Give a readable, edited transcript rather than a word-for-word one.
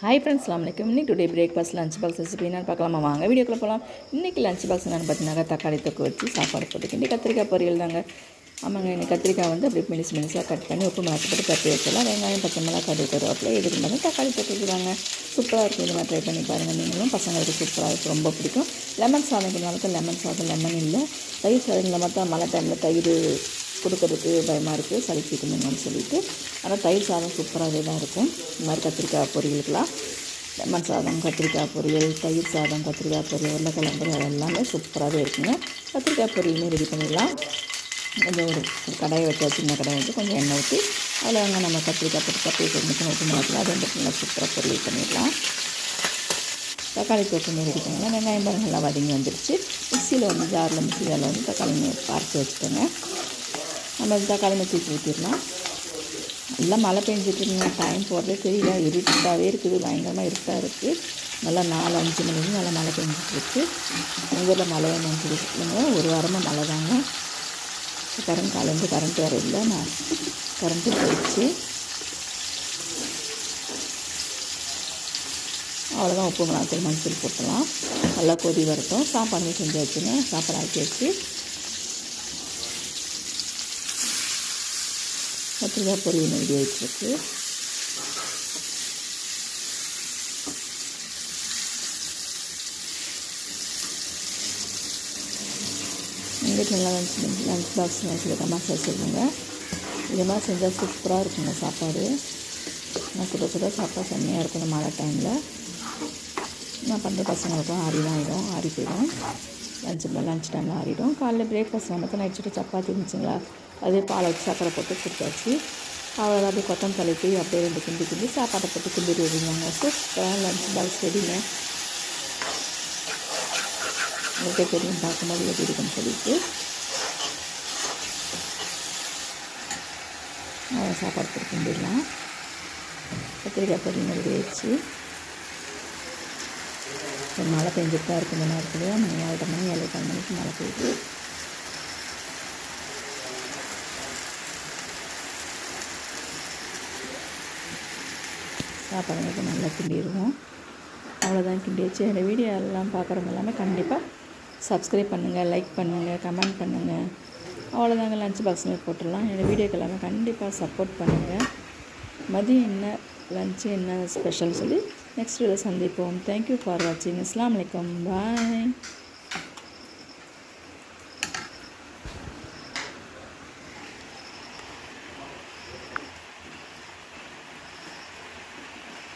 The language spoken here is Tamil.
ஹாய் ஃப்ரெண்ட்ஸ், அஸ்ஸலாமு அலைக்கும். இன்றைக்கி today breakfast lunch box recipe என்னென்னு பார்க்கலாமா? வாங்க வீடியோக்குள்ளே போகலாம். இன்றைக்கி லஞ்ச் பாக்ஸ் என்னென்னு பார்த்தீங்கன்னா, தக்காளி தொக்கு வச்சு சாப்பாடு போட்டுக்கிட்டு கத்திரிக்காய் பொரியல் தாங்க. ஆமாங்க, இன்னைக்கு கத்திரிக்காய் வந்து அப்படியே மெலிசாக கட் பண்ணி உப்பு மிளகு போட்டு கட்டி வச்சிடலாம். வெங்காயம், பச்சை மிளகா, கருவேப்பிலை எதுக்கு மாதிரி தக்காளி தொட்டுக்கிறாங்க. சூப்பராக இருக்கும். இது மாதிரி ட்ரை பண்ணி பாருங்கள். நீங்களும் பசங்களுக்கு சூப்பராக இருக்கும், ரொம்ப பிடிக்கும். லெமன் சாதம் கொஞ்சம் லெமன் சாதம் லெமன் இல்லை, தயிர் சாதங்களை மட்டும் மழை டைமில் தயிர் கொடுக்கறதுக்கு பயமாக இருக்குது, சளிச்சிக்கணும்னு சொல்லிட்டு. ஆனால் தயிர் சாதம் சூப்பராகவே தான் இருக்கும். இந்த மாதிரி கத்திரிக்காய் பொரியலுக்கெலாம் லெமன் சாதம், கத்திரிக்காய் பொரியல், தயிர் சாதம், கத்திரிக்காய் பொரியல், உருளைக்கிழங்கு எல்லாமே சூப்பராகவே இருக்குங்க. கத்திரிக்காய் பொரியலுமே ரெடி பண்ணிடலாம். கொஞ்சம் ஒரு கடாயை வச்சு சின்ன கடாயை வச்சு கொஞ்சம் எண்ணெய் ஊற்றி அதில் நம்ம கத்திரிக்காய் போட்டு கத்திரி கொஞ்சம் ஊற்றி மாற்றலாம். அது வந்து நல்லா சூப்பராக பொரியல் பண்ணிடலாம். தக்காளி தொக்குமே ரெடி பண்ணிடலாம். வெங்காயம் பாருங்கள் நல்லா வதங்கி வந்துடுச்சு. மிக்சியில் வந்து மிக்சியில் வந்து தக்காளி பார்த்து வச்சுக்கோங்க. நம்ம தக்காளி தூக்கி ஊற்றிடலாம். எல்லாம் மழை பெஞ்சிட்ருக்குங்க. டைம் போடுறதே தெரியல, இருட்டாகவே இருக்குது, பயங்கரமாக இருட்டாக இருக்குது. நல்லா 4-5 மணிக்கு நல்லா மழை பெஞ்சிட்ருக்கு. எங்கள் ஊரில் மழை நினைச்சிருக்குங்க. ஒரு வாரமாக மழை தாங்க. காலையிலேருந்து கரண்ட் வேறு இல்லை, நான் கரண்ட்டு போயிடுச்சு. அவ்வளோதான். உப்பு மிளகாய் மஞ்சள் போட்டலாம். நல்லா கொதி வரட்டும். சாப்பாடு செஞ்சு வச்சுங்க. சாப்பாடு ஆக்கி வச்சு கத்திரிக்காய் பொரியல் ரெடி ஆகிட்டுருக்கு. எங்கள் வீட்டில் நல்லா லஞ்ச் பாக்ஸ் சொல்லியிருக்கேன் சொல்லுங்க. இது மாதிரி செஞ்சால் சூப்பராக இருக்குங்க சாப்பாடு. நான் சுட சாப்பாடு செம்மையாக இருக்கும். இந்த மழை டைமில் நான் பண்ணுற பசங்களுக்கும் ஆறி போயிடும். லஞ்ச் டைமில் ஆறிடும். காலைல பிரேக்ஃபாஸ்ட் வந்து நைட் சுட்டு சப்பாத்தி இருந்துச்சுங்களா, அதே பாலை வச்சு சக்கரை போட்டு கொடுத்தாச்சு. அவ்வளோதான். அப்படியே கொத்தமல்லி தூவி அப்படியே 2 கிண்டி சாப்பாட்டை போட்டு கிண்டிட்டு வருவாங்க. சூப்பராக லஞ்ச் பாக்ஸ் ரெடிங்க. உங்கள்கிட்ட தெரியும் பார்க்கும்போது எப்படி இருக்குன்னு சொல்லிட்டு சாப்பாடு போட்டு கிண்டிடலாம். கத்திரிக்காய் பொரியல் ரெடி ஆயிடுச்சு. மழை பெஞ்சிட்டு தான் இருக்குது. இந்த நேரத்துலேயே 4:30 மணி 7:15 மணிக்கு மழை பெய்யுது. சாப்பாடு நல்லா கிண்டிடுவோம். அவ்வளோதான், கிண்டி வச்சு. இந்த வீடியோ எல்லாம் பார்க்குறவங்க எல்லாமே கண்டிப்பாக சப்ஸ்கிரைப் பண்ணுங்கள், லைக் பண்ணுங்கள், கமெண்ட் பண்ணுங்கள். அவ்வளோதாங்க. லஞ்ச் பாக்ஸுமே போட்டுடலாம். இந்த வீடியோக்கு எல்லாமே கண்டிப்பாக சப்போர்ட் பண்ணுங்கள். மதியம் என்ன லஞ்சு என்ன ஸ்பெஷல் சொல்லி நெக்ஸ்ட் வீடியோவில் சந்திப்போம். தேங்க்யூ ஃபார் வாட்சிங். அஸ்ஸலாமு அலைக்கும். பாய்.